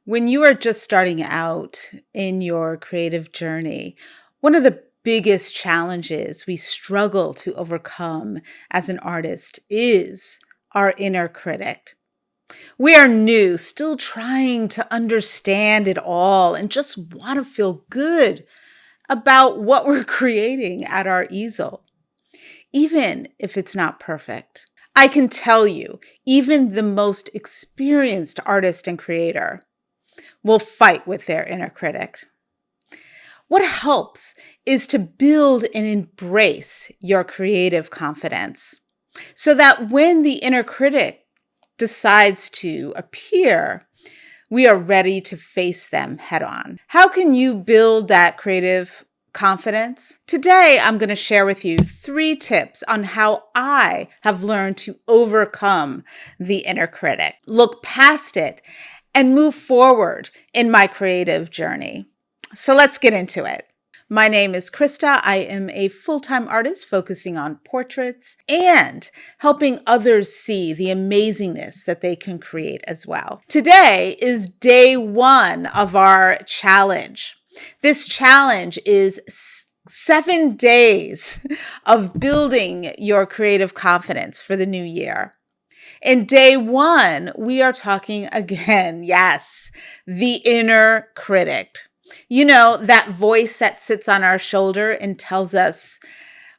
When you are just starting out in your creative journey, one of the biggest challenges we struggle to overcome as an artist is our inner critic. We are new, still trying to understand it all, and just want to feel good about what we're creating at our easel, even if it's not perfect. I can tell you, even the most experienced artist and creator will fight with their inner critic. What helps is to build and embrace your creative confidence so that when the inner critic decides to appear, we are ready to face them head on. How can you build that creative confidence? Today, I'm going to share with you 3 tips on how I have learned to overcome the inner critic, look past it, and move forward in my creative journey. So let's get into it. My name is Krista. I am a full-time artist focusing on portraits and helping others see the amazingness that they can create as well. Today is day 1 of our challenge. This challenge is 7 days of building your creative confidence for the new year. In day 1, we are talking again, yes, the inner critic. You know, that voice that sits on our shoulder and tells us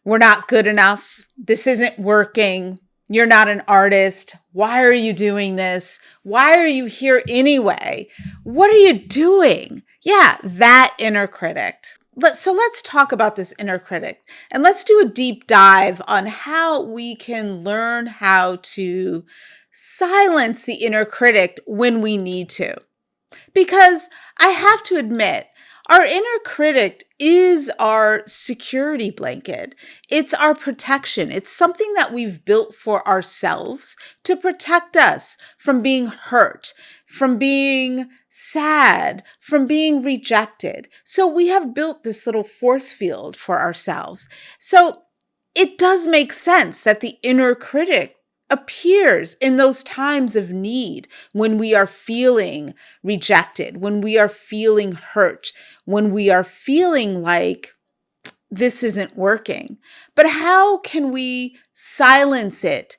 we're not good enough, this isn't working, you're not an artist, why are you doing this? Why are you here anyway? What are you doing? Yeah, that inner critic. So let's talk about this inner critic and let's do a deep dive on how we can learn how to silence the inner critic when we need to. Because I have to admit, our inner critic is our security blanket. It's our protection. It's something that we've built for ourselves to protect us from being hurt, from being sad, from being rejected. So we have built this little force field for ourselves. So it does make sense that the inner critic appears in those times of need when we are feeling rejected, when we are feeling hurt, when we are feeling like this isn't working. But how can we silence it?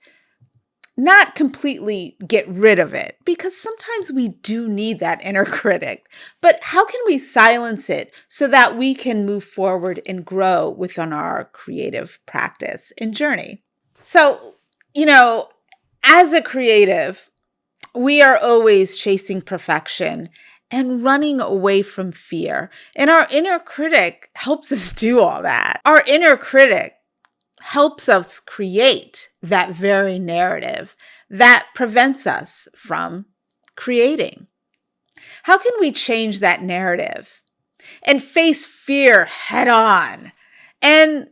Not completely get rid of it, because sometimes we do need that inner critic. But how can we silence it so that we can move forward and grow within our creative practice and journey? So, as a creative, we are always chasing perfection and running away from fear. And our inner critic helps us do all that. Our inner critic helps us create that very narrative that prevents us from creating. How can we change that narrative and face fear head on and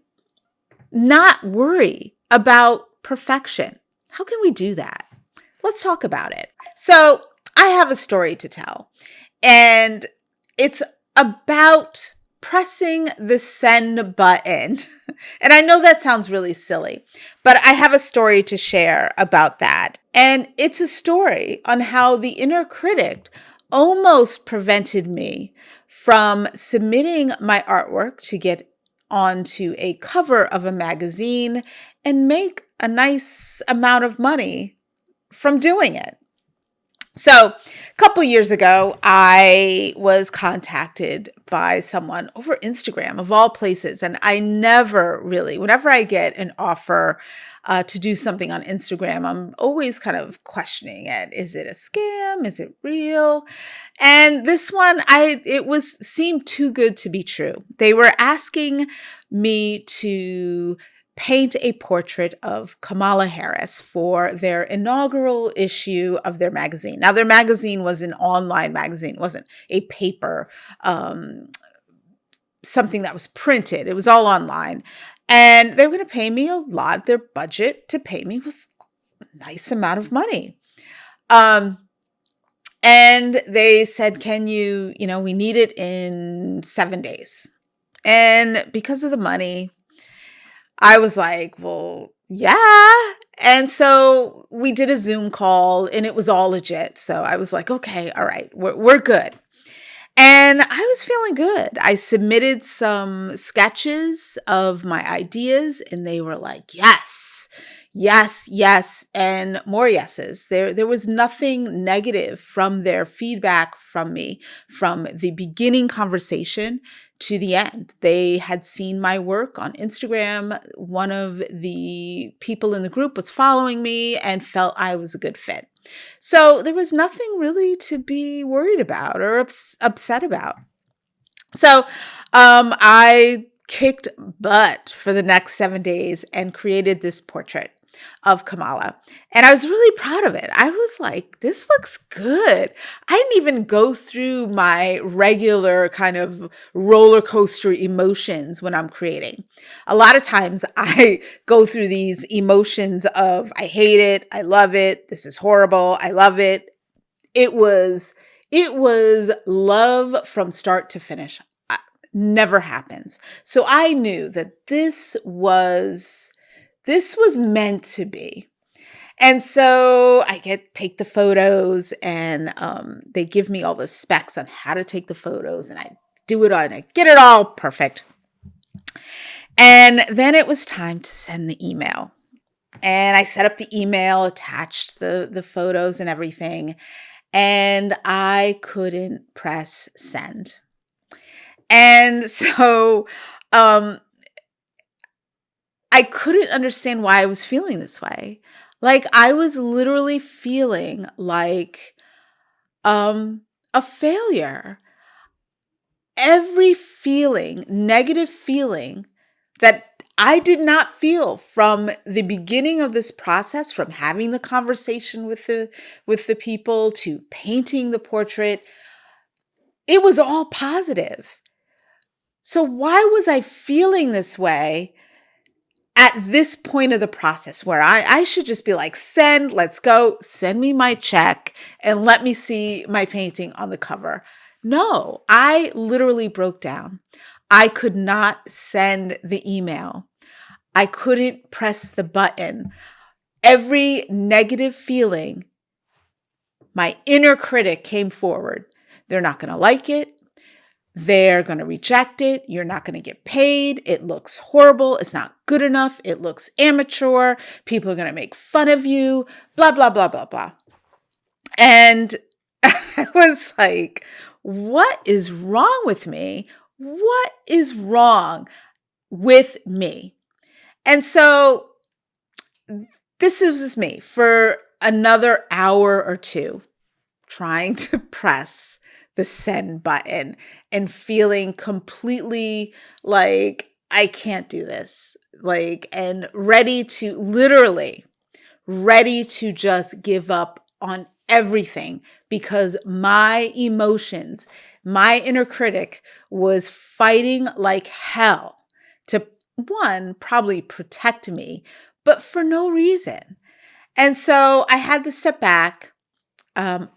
not worry about perfection? How can we do that? Let's talk about it. So I have a story to tell, and it's about pressing the send button. And I know that sounds really silly, but I have a story to share about that. And it's a story on how the inner critic almost prevented me from submitting my artwork to get onto a cover of a magazine and make a nice amount of money from doing it. So a couple years ago, I was contacted by someone over Instagram, of all places. And I never really, whenever I get an offer to do something on Instagram, I'm always kind of questioning it. Is it a scam? Is it real? And this one, seemed too good to be true. They were asking me to paint a portrait of Kamala Harris for their inaugural issue of their magazine. Now, their magazine was an online magazine. It wasn't a paper, something that was printed. It was all online. And they were going to pay me a lot. Their budget to pay me was a nice amount of money. And they said, can you, we need it in 7 days. And because of the money, I was like, well, Yeah. And so we did a Zoom call and it was all legit. So I was like, okay, all right, we're good. And I was feeling good. I submitted some sketches of my ideas and they were like, yes, yes, yes, and more yeses. There was nothing negative from their feedback from me from the beginning conversation to the end. They had seen my work on Instagram. One of the people in the group was following me and felt I was a good fit. So there was nothing really to be worried about or upset about. So I kicked butt for the next 7 days and created this portrait of Kamala. And I was really proud of it. I was like, this looks good. I didn't even go through my regular kind of roller coaster emotions when I'm creating. A lot of times I go through these emotions of I hate it, I love it, this is horrible, I love it. It was love from start to finish. Never happens. So I knew that this was meant to be. And so I take the photos and they give me all the specs on how to take the photos and I do it on, I get it all perfect. And then it was time to send the email. And I set up the email, attached the photos and everything. And I couldn't press send. And so um, I couldn't understand why I was feeling this way. Like I was literally feeling like a failure. Every feeling, negative feeling that I did not feel from the beginning of this process, from having the conversation with the people to painting the portrait, it was all positive. So why was I feeling this way at this point of the process where I should just be like, send, let's go, send me my check and let me see my painting on the cover? No, I literally broke down. I could not send the email. I couldn't press the button. Every negative feeling, my inner critic came forward. They're not going to like it. They're going to reject it. You're not going to get paid. It looks horrible. It's not good enough. It looks amateur. People are going to make fun of you, blah, blah, blah, blah, blah. And I was like, what is wrong with me? What is wrong with me? And so this was me for another hour or two trying to press the send button and feeling completely like I can't do this. Like, and ready to just give up on everything because my emotions, my inner critic was fighting like hell to, one, probably protect me, but for no reason. And so I had to step back. I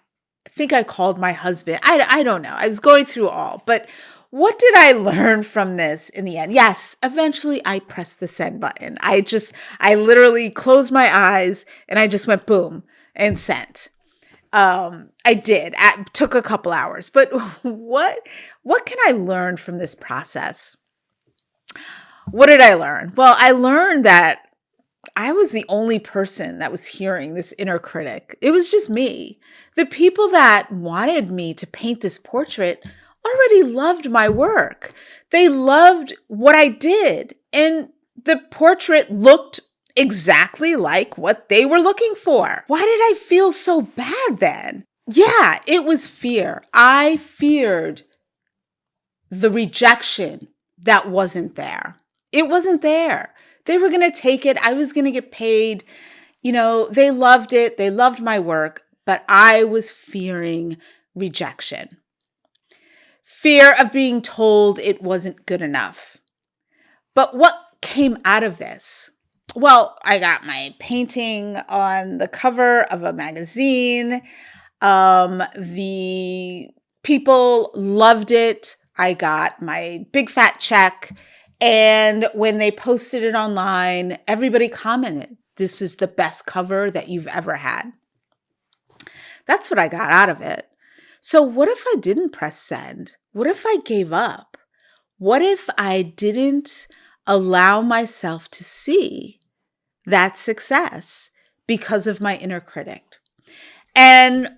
think I called my husband. I don't know. I was going through all, but what did I learn from this in the end? Yes, eventually I pressed the send button. I literally closed my eyes and I just went boom and sent. I did. It took a couple hours, but what can I learn from this process? What did I learn? Well, I learned that I was the only person that was hearing this inner critic. It was just me. The people that wanted me to paint this portrait already loved my work. They loved what I did. And the portrait looked exactly like what they were looking for. Why did I feel so bad then? Yeah, it was fear. I feared the rejection that wasn't there. It wasn't there. They were going to take it. I was going to get paid. They loved it. They loved my work, but I was fearing rejection. Fear of being told it wasn't good enough. But what came out of this? Well, I got my painting on the cover of a magazine. The people loved it. I got my big fat check And when they posted it online, everybody commented, "This is the best cover that you've ever had." That's what I got out of it. So what if I didn't press send? What if I gave up? What if I didn't allow myself to see that success because of my inner critic? And,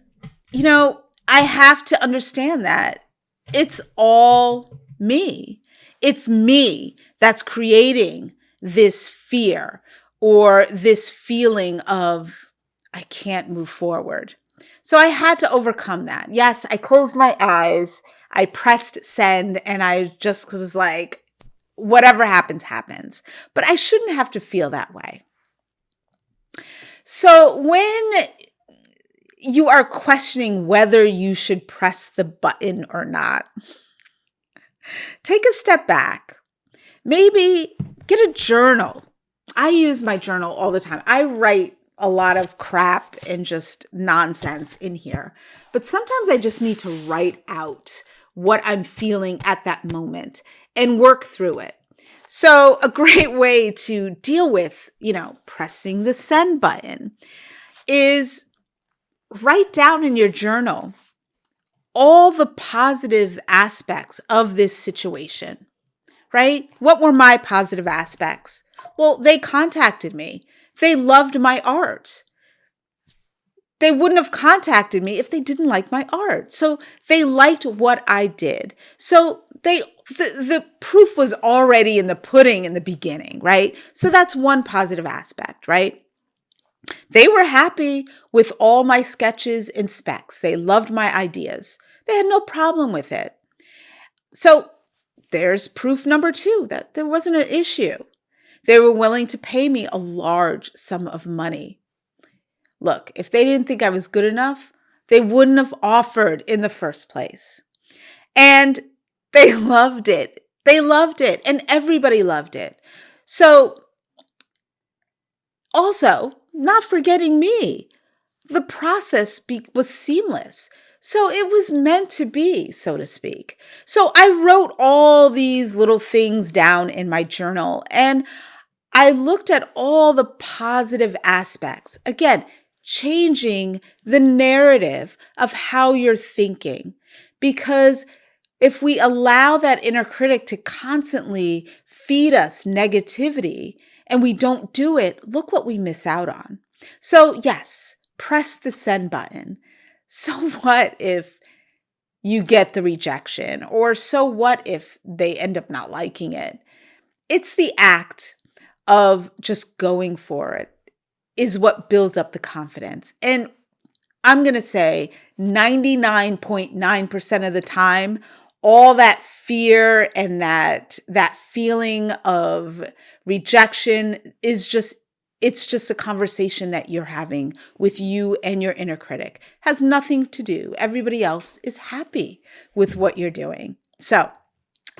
I have to understand that it's all me. It's me that's creating this fear or this feeling of I can't move forward. So I had to overcome that. Yes, I closed my eyes, I pressed send, and I just was like, whatever happens, happens. But I shouldn't have to feel that way. So when you are questioning whether you should press the button or not, take a step back. Maybe get a journal. I use my journal all the time. I write a lot of crap and just nonsense in here, but sometimes I just need to write out what I'm feeling at that moment and work through it. So a great way to deal with, pressing the send button is write down in your journal all the positive aspects of this situation, right? What were my positive aspects? Well, they contacted me. They loved my art. They wouldn't have contacted me if they didn't like my art. So they liked what I did. So the proof was already in the pudding in the beginning, right? So that's one positive aspect, right? They were happy with all my sketches and specs. They loved my ideas. They had no problem with it. So there's proof number 2 that there wasn't an issue. They were willing to pay me a large sum of money. Look, if they didn't think I was good enough, they wouldn't have offered in the first place. And they loved it. They loved it. And everybody loved it. So also, not forgetting me, the process was seamless. So it was meant to be, so to speak. So I wrote all these little things down in my journal and I looked at all the positive aspects. Again, changing the narrative of how you're thinking. Because if we allow that inner critic to constantly feed us negativity and we don't do it, look what we miss out on. So yes, press the send button. So what if you get the rejection? Or so what if they end up not liking it? It's the act of just going for it is what builds up the confidence. And I'm going to say 99.9% of the time, all that fear and that feeling of rejection it's just a conversation that you're having with you and your inner critic. Has nothing to do. Everybody else is happy with what you're doing. So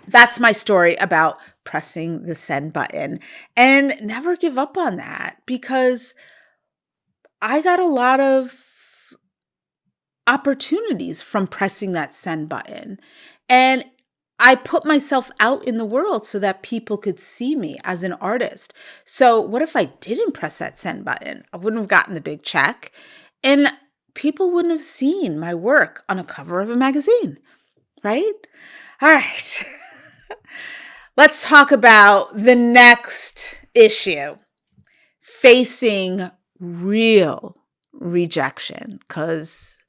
that's my story about pressing the send button, and never give up on that, because I got a lot of opportunities from pressing that send button. And I put myself out in the world so that people could see me as an artist. So what if I didn't press that send button? I wouldn't have gotten the big check and people wouldn't have seen my work on a cover of a magazine, right? All right. Let's talk about the next issue, facing real rejection, because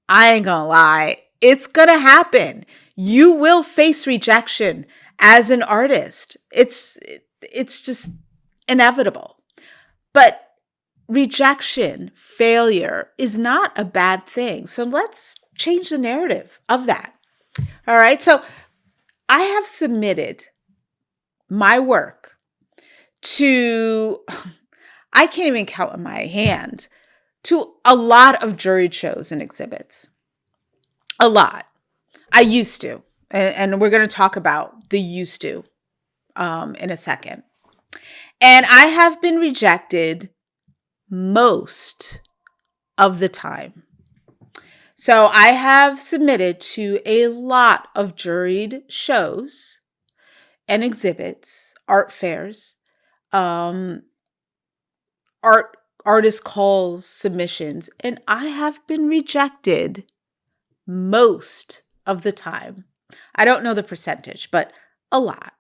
I ain't gonna lie, it's gonna happen. You will face rejection as an artist. It's just inevitable. But rejection, failure is not a bad thing. So let's change the narrative of that. All right. So I have submitted my work to, I can't even count on my hand, to a lot of juried shows and exhibits. A lot. I used to. And we're going to talk about the used to in a second. And I have been rejected most of the time. So I have submitted to a lot of juried shows and exhibits, art fairs, um, artist calls, submissions, and I have been rejected most of the time. I don't know the percentage, but a lot.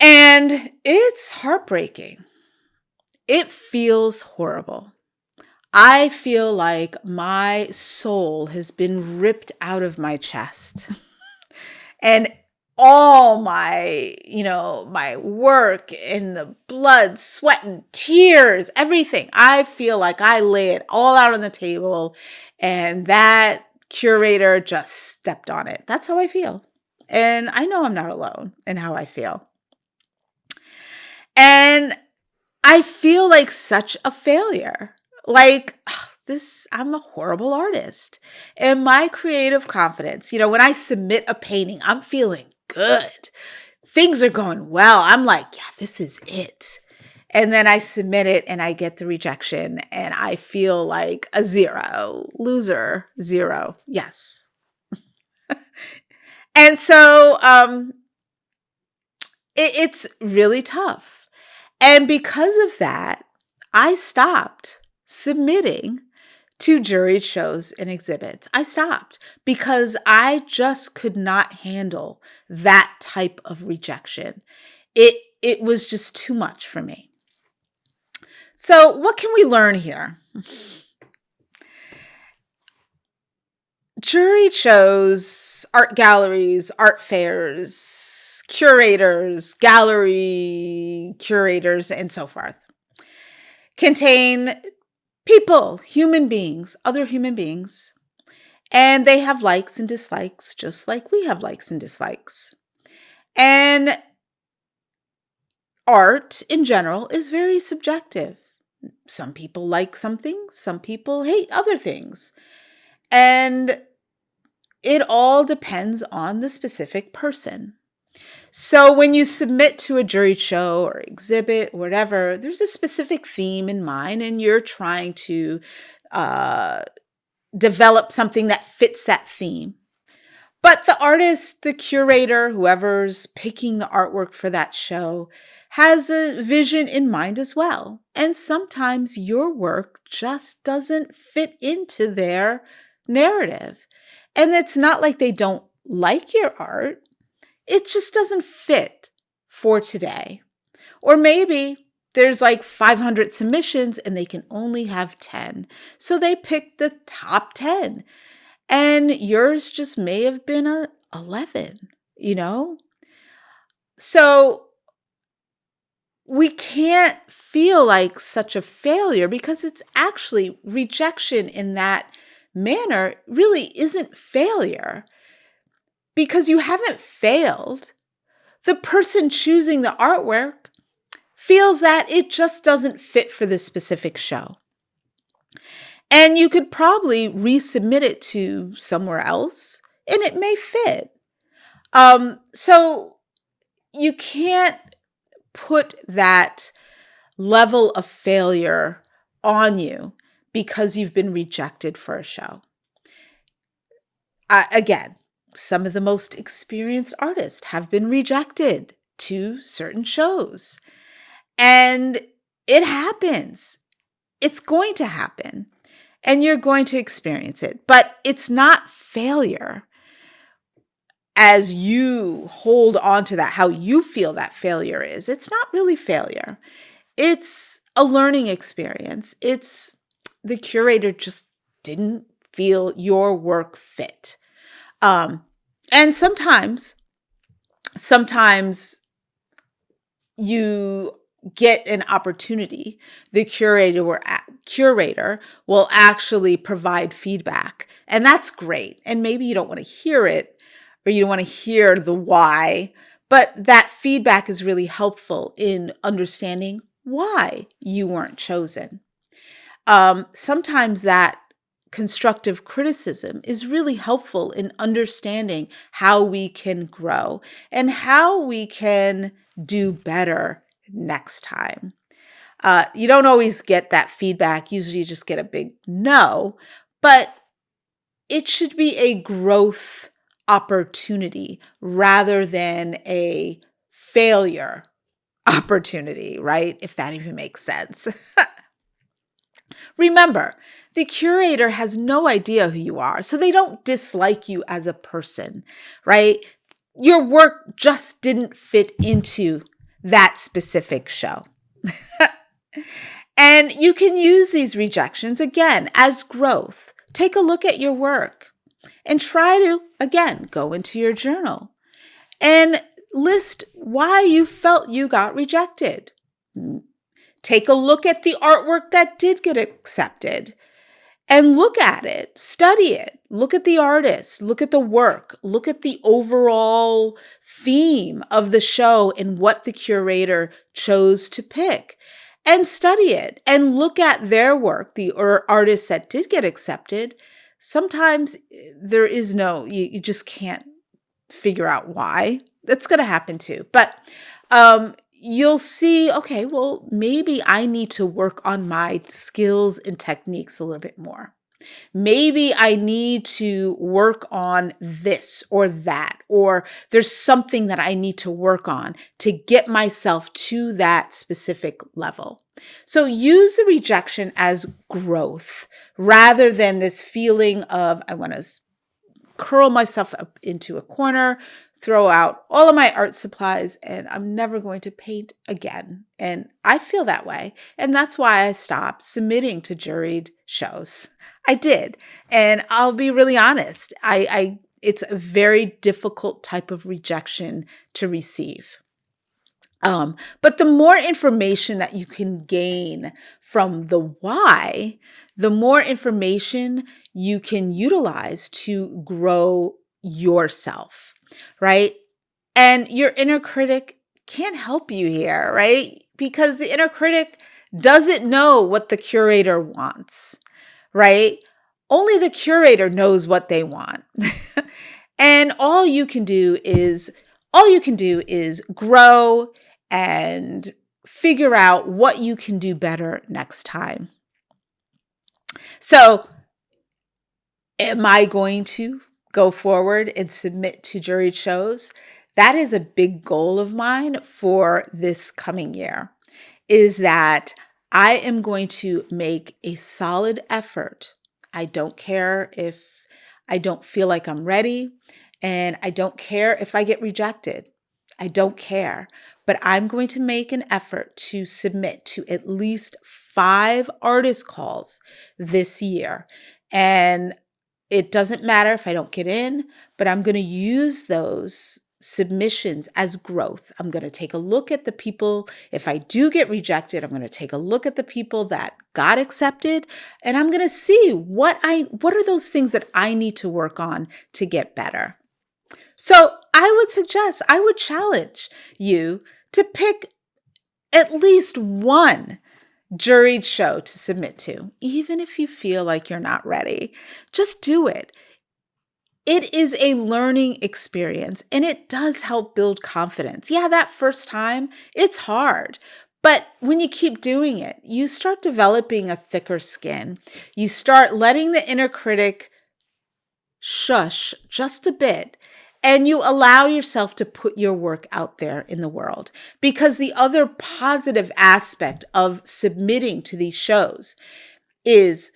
And it's heartbreaking. It feels horrible. I feel like my soul has been ripped out of my chest. And all my work and the blood, sweat, and tears, everything. I feel like I lay it all out on the table and that curator just stepped on it. That's how I feel. And I know I'm not alone in how I feel. And I feel like such a failure. Like, I'm a horrible artist. And my creative confidence, when I submit a painting, I'm feeling good. Things are going well. I'm like, yeah, this is it. And then I submit it and I get the rejection and I feel like a zero, loser, zero. Yes. And so it's really tough. And because of that, I stopped submitting to juried shows and exhibits. I stopped because I just could not handle that type of rejection. It was just too much for me. So what can we learn here? Juried shows, art galleries, art fairs, curators, gallery curators, and so forth contain people, human beings, other human beings, and they have likes and dislikes just like we have likes and dislikes. And art in general is very subjective. Some people like some things, some people hate other things. And it all depends on the specific person. So when you submit to a juried show or exhibit, whatever, there's a specific theme in mind, and you're trying to develop something that fits that theme. But the artist, the curator, whoever's picking the artwork for that show has a vision in mind as well. And sometimes your work just doesn't fit into their narrative. And it's not like they don't like your art. It just doesn't fit for today. Or maybe there's like 500 submissions and they can only have 10. So they pick the top 10. And yours just may have been a 11, So we can't feel like such a failure because it's actually rejection in that manner really isn't failure because you haven't failed. The person choosing the artwork feels that it just doesn't fit for this specific show. And you could probably resubmit it to somewhere else and it may fit. So you can't put that level of failure on you because you've been rejected for a show. Again, some of the most experienced artists have been rejected to certain shows. And it happens. It's going to happen. And you're going to experience it. But it's not failure as you hold on to that, how you feel that failure is. It's not really failure. It's a learning experience. It's the curator just didn't feel your work fit. And sometimes you get an opportunity. The curator will actually provide feedback. And that's great. And maybe you don't want to hear it or you don't want to hear the why, but that feedback is really helpful in understanding why you weren't chosen. Sometimes that constructive criticism is really helpful in understanding how we can grow and how we can do better next time. You don't always get that feedback. Usually you just get a big no, but it should be a growth opportunity rather than a failure opportunity, right? If that even makes sense. Remember, the curator has no idea who you are, so they don't dislike you as a person, right? Your work just didn't fit into that specific show. And you can use these rejections again as growth. Take a look at your work and try to, again, go into your journal and list why you felt you got rejected. Take a look at the artwork that did get accepted and look at it, study it, look at the artist, look at the work, look at the overall theme of the show and what the curator chose to pick, and study it and look at their work, the artists that did get accepted. Sometimes there is you just can't figure out why. That's going to happen too. But you'll see, okay, well, maybe I need to work on my skills and techniques a little bit more. Maybe I need to work on this or that, or there's something that I need to work on to get myself to that specific level. So use the rejection as growth rather than this feeling of, I want to curl myself up into a corner, throw out all of my art supplies, and I'm never going to paint again. And I feel that way. And that's why I stopped submitting to juried shows. I did. And I'll be really honest. It's a very difficult type of rejection to receive. But the more information that you can gain from the why, the more information you can utilize to grow yourself, right? And your inner critic can't help you here, right? Because the inner critic doesn't know what the curator wants, right? Only the curator knows what they want. And all you can do is grow and figure out what you can do better next time. So, am I going to go forward and submit to juried shows? That is a big goal of mine for this coming year, is that I am going to make a solid effort. I don't care if I don't feel like I'm ready, and I don't care if I get rejected. I don't care, but I'm going to make an effort to submit to at least 5 artist calls this year. And it doesn't matter if I don't get in, but I'm going to use those submissions as growth. I'm going to take a look at the people. If I do get rejected, I'm going to take a look at the people that got accepted, and I'm going to see what are those things that I need to work on to get better. So I would challenge you to pick at least one juried show to submit to, even if you feel like you're not ready. Just do it. It is a learning experience, and it does help build confidence. Yeah, that first time, it's hard. But when you keep doing it, you start developing a thicker skin. You start letting the inner critic shush just a bit, and you allow yourself to put your work out there in the world. Because the other positive aspect of submitting to these shows is,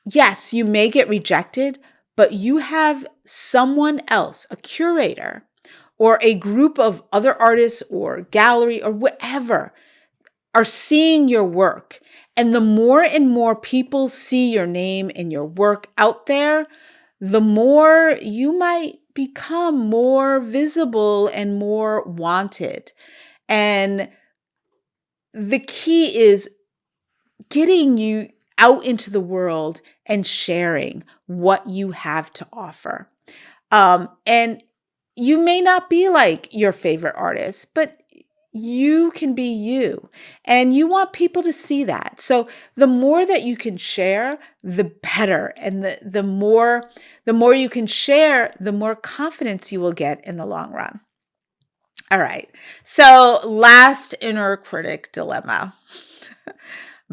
yes, you may get rejected, but you have someone else, a curator, or a group of other artists or gallery or whatever, are seeing your work. And the more and more people see your name and your work out there, the more you might become more visible and more wanted. And the key is getting you out into the world and sharing what you have to offer. And you may not be like your favorite artist, but you can be you, and you want people to see that. So the more that you can share, the better. And the more you can share, the more confidence you will get in the long run. All right. So last inner critic dilemma.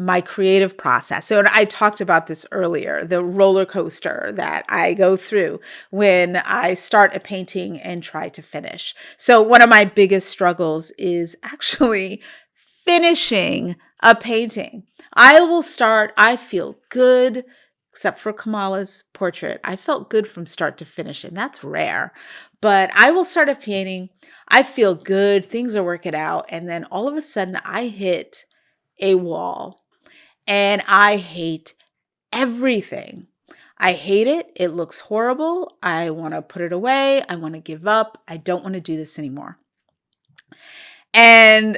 my creative process. So I talked about this earlier, the roller coaster that I go through when I start a painting and try to finish. So one of my biggest struggles is actually finishing a painting. I feel good, except for Kamala's portrait. I felt good from start to finish, and that's rare. But I will start a painting. I feel good, things are working out, and then all of a sudden I hit a wall and I hate everything. I hate it. It looks horrible. I want to put it away. I want to give up. I don't want to do this anymore. And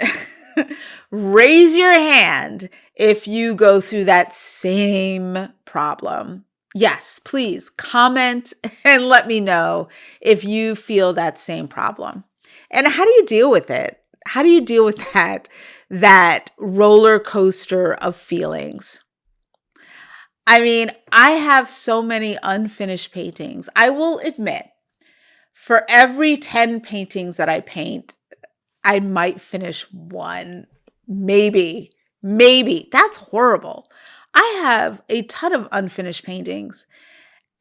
raise your hand if you go through that same problem. Yes, please comment and let me know if you feel that same problem. And how do you deal with it? How do you deal with that roller coaster of feelings? I mean, I have so many unfinished paintings. I will admit, for every 10 paintings that I paint, I might finish one, maybe. That's horrible. I have a ton of unfinished paintings,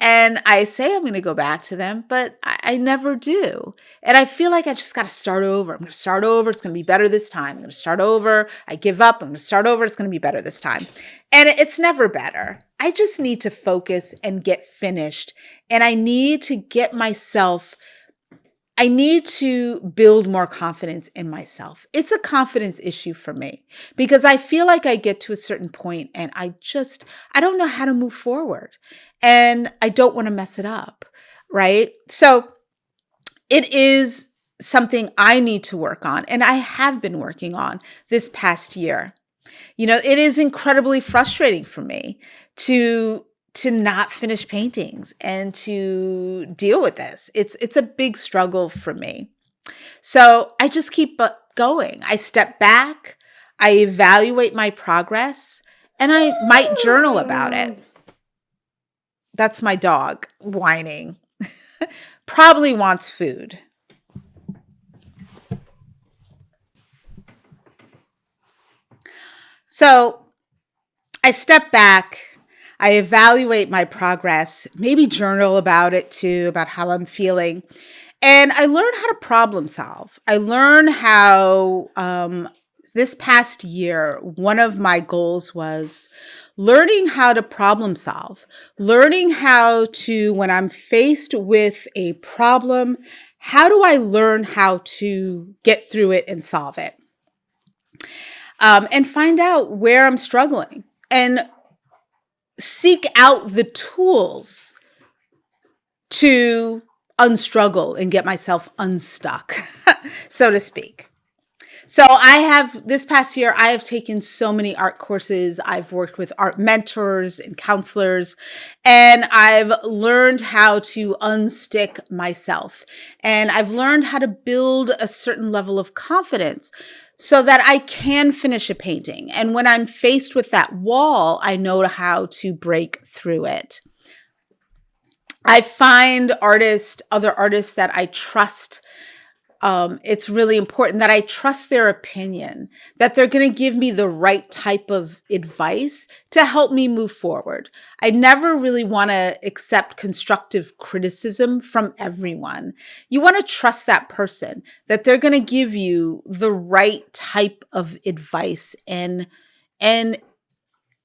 and I say I'm going to go back to them, but I never do. And I feel like I just got to start over. I'm going to start over. It's going to be better this time. I'm going to start over. I give up. I'm going to start over. It's going to be better this time. And it's never better. I just need to focus and get finished. And I need to build more confidence in myself. It's a confidence issue for me because I feel like I get to a certain point and I don't know how to move forward and I don't want to mess it up, right? So it is something I need to work on and I have been working on this past year. It is incredibly frustrating for me to not finish paintings and to deal with this. It's a big struggle for me. So I just keep going. I step back, I evaluate my progress, and I might journal about it. That's my dog whining. Probably wants food. So I step back, I evaluate my progress, maybe journal about it too, about how I'm feeling. And I learn how to problem solve. I learn how this past year, one of my goals was learning how to problem solve, learning how to, when I'm faced with a problem, how do I learn how to get through it and solve it? And find out where I'm struggling and seek out the tools to unstruggle and get myself unstuck, so to speak. So this past year, I have taken so many art courses. I've worked with art mentors and counselors, and I've learned how to unstick myself. And I've learned how to build a certain level of confidence so that I can finish a painting. And when I'm faced with that wall, I know how to break through it. I find other artists that I trust. It's really important that I trust their opinion, that they're going to give me the right type of advice to help me move forward. I never really want to accept constructive criticism from everyone. You want to trust that person, that they're going to give you the right type of advice and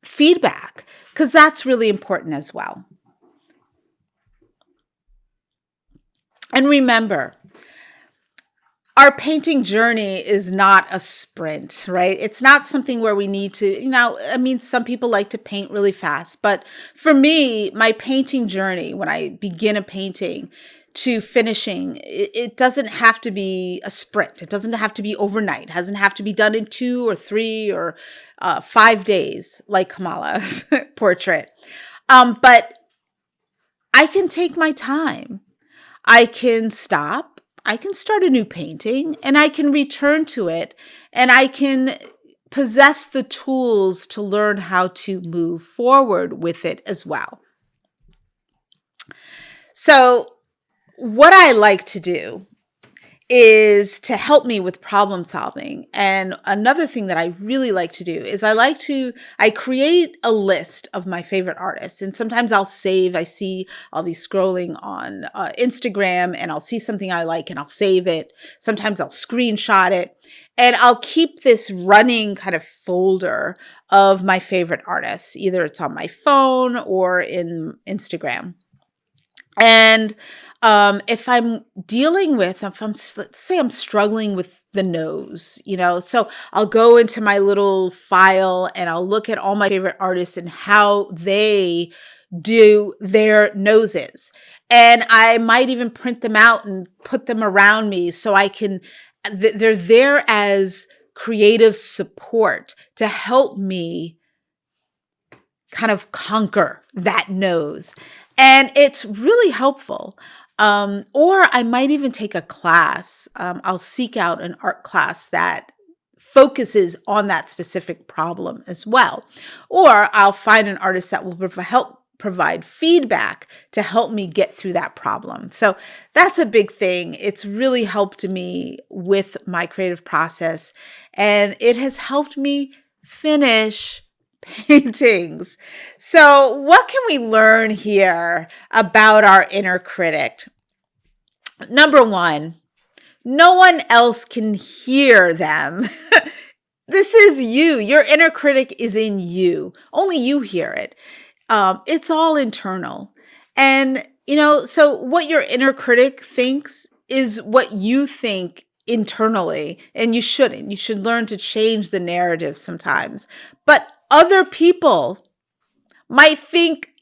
feedback, because that's really important as well. And remember, our painting journey is not a sprint, right? It's not something where we need to, some people like to paint really fast, but for me, my painting journey, when I begin a painting to finishing, it doesn't have to be a sprint. It doesn't have to be overnight. It doesn't have to be done in 2 or 3 or 5 days, like Kamala's portrait. But I can take my time. I can stop, I can start a new painting, and I can return to it, and I can possess the tools to learn how to move forward with it as well. So what I like to do is to help me with problem solving. And another thing that I really like to do is I create a list of my favorite artists. And sometimes I'll be scrolling on Instagram and I'll see something I like and I'll save it. Sometimes I'll screenshot it and I'll keep this running kind of folder of my favorite artists. Either it's on my phone or in Instagram. And let's say I'm struggling with the nose, so I'll go into my little file and I'll look at all my favorite artists and how they do their noses. And I might even print them out and put them around me so they're there as creative support to help me kind of conquer that nose. And it's really helpful. Or I might even take a class. I'll seek out an art class that focuses on that specific problem as well. Or I'll find an artist that will help provide feedback to help me get through that problem. So that's a big thing. It's really helped me with my creative process, and it has helped me finish paintings. So what can we learn here about our inner critic? Number one, no one else can hear them. This is you. Your inner critic is in you. Only you hear it. It's all internal. And, so what your inner critic thinks is what you think internally, and you shouldn't. You should learn to change the narrative sometimes. But other people might think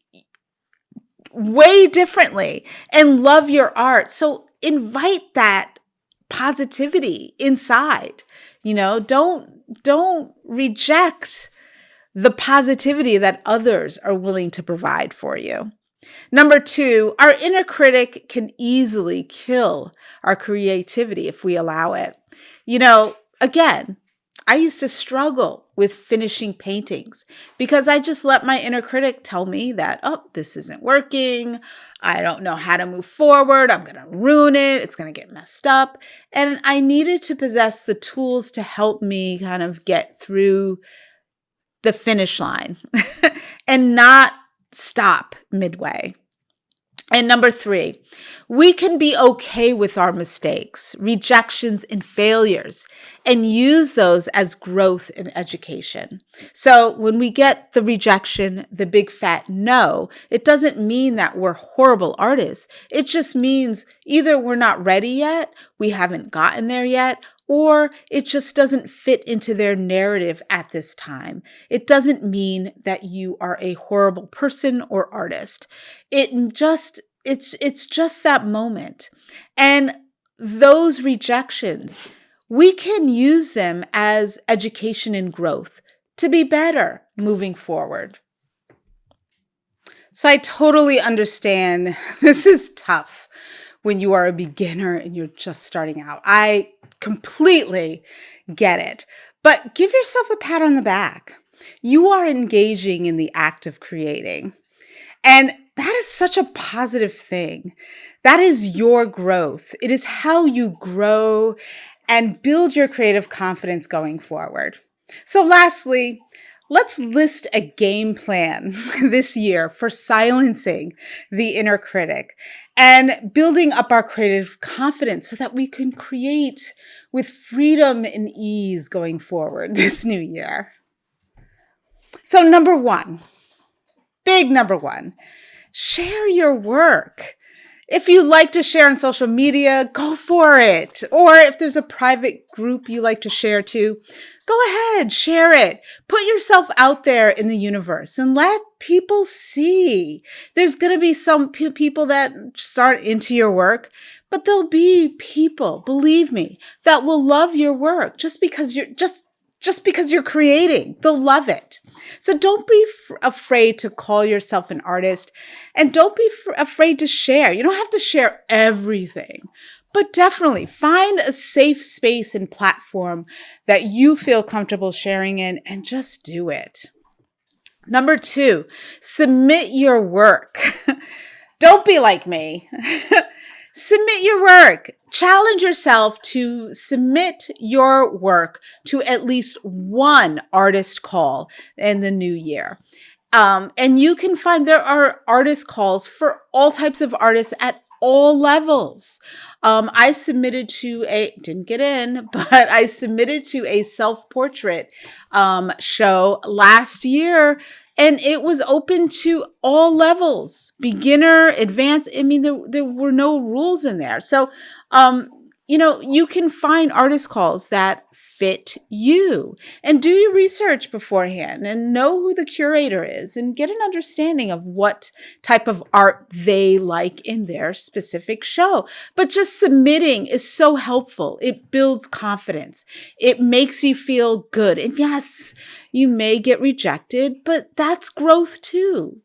way differently and love your art. So invite that positivity inside. Don't reject the positivity that others are willing to provide for you. Number two, our inner critic can easily kill our creativity if we allow it. Again, I used to struggle with finishing paintings because I just let my inner critic tell me that, oh, this isn't working. I don't know how to move forward. I'm going to ruin it. It's going to get messed up. And I needed to possess the tools to help me kind of get through the finish line and not stop midway. And number three, we can be okay with our mistakes, rejections, and failures, and use those as growth and education. So when we get the rejection, the big fat no, it doesn't mean that we're horrible artists. It just means either we're not ready yet, we haven't gotten there yet, or it just doesn't fit into their narrative at this time. It doesn't mean that you are a horrible person or artist. It's just that moment. And those rejections, we can use them as education and growth to be better moving forward. So I totally understand this is tough when you are a beginner and you're just starting out. I completely get it. But give yourself a pat on the back. You are engaging in the act of creating. And that is such a positive thing. That is your growth. It is how you grow and build your creative confidence going forward. So lastly, let's list a game plan this year for silencing the inner critic and building up our creative confidence so that we can create with freedom and ease going forward this new year. So number one, share your work. If you like to share on social media, go for it. Or if there's a private group you like to share to, go ahead, share it. Put yourself out there in the universe and let people see. There's going to be some people that start into your work, but there'll be people, believe me, that will love your work just because you're creating. They'll love it. So don't be afraid to call yourself an artist, and don't be afraid to share. You don't have to share everything, but definitely find a safe space and platform that you feel comfortable sharing in and just do it. Number two, submit your work. Don't be like me. Submit your work. Challenge yourself to submit your work to at least one artist call in the new year. And you can find there are artist calls for all types of artists at all levels. I submitted to didn't get in, but I submitted to a self portrait show last year, and it was open to all levels, beginner, advanced. I mean, there were no rules in there. So, you can find artist calls that fit you, and do your research beforehand and know who the curator is and get an understanding of what type of art they like in their specific show. But just submitting is so helpful. It builds confidence. It makes you feel good. And yes, you may get rejected, but that's growth too.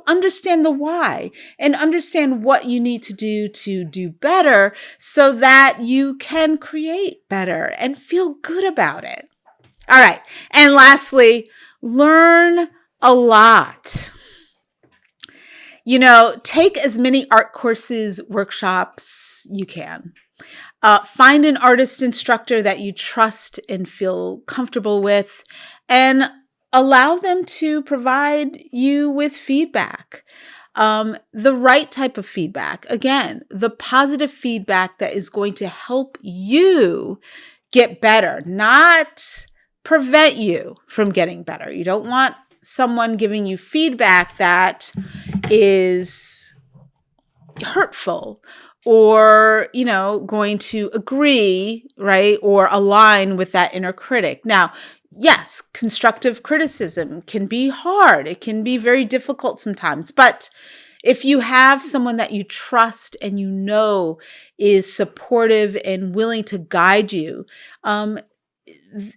Understand the why and understand what you need to do better so that you can create better and feel good about it. All right. And lastly, learn a lot. Take as many art courses, workshops you can. Find an artist instructor that you trust and feel comfortable with, and allow them to provide you with feedback. The right type of feedback. Again, the positive feedback that is going to help you get better, not prevent you from getting better. You don't want someone giving you feedback that is hurtful or, going to agree, right, or align with that inner critic. Now, yes, constructive criticism can be hard. It can be very difficult sometimes. But if you have someone that you trust and is supportive and willing to guide you,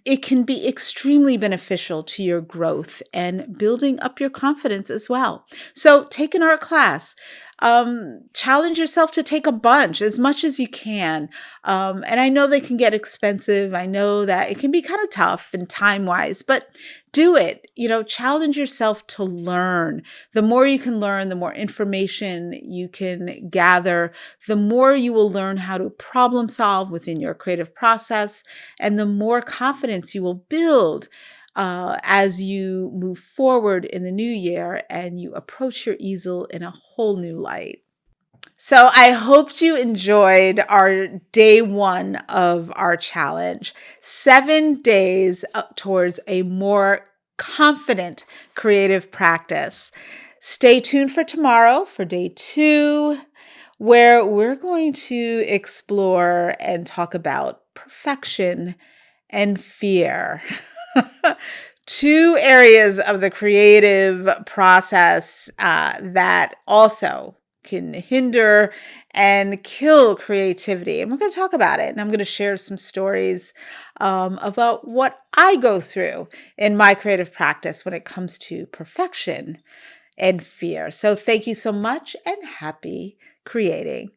it can be extremely beneficial to your growth and building up your confidence as well. So take an art class. Challenge yourself to take a bunch, as much as you can. And I know they can get expensive. I know that it can be kind of tough and time-wise, but do it. Challenge yourself to learn. The more you can learn, the more information you can gather, the more you will learn how to problem solve within your creative process, and the more confidence you will build as you move forward in the new year and you approach your easel in a whole new light. So I hoped you enjoyed our day 1 of our challenge, 7 days up towards a more confident creative practice. Stay tuned for tomorrow for day 2, where we're going to explore and talk about perfection and fear. 2 areas of the creative process that also can hinder and kill creativity. And we're going to talk about it. And I'm going to share some stories about what I go through in my creative practice when it comes to perfection and fear. So thank you so much and happy creating.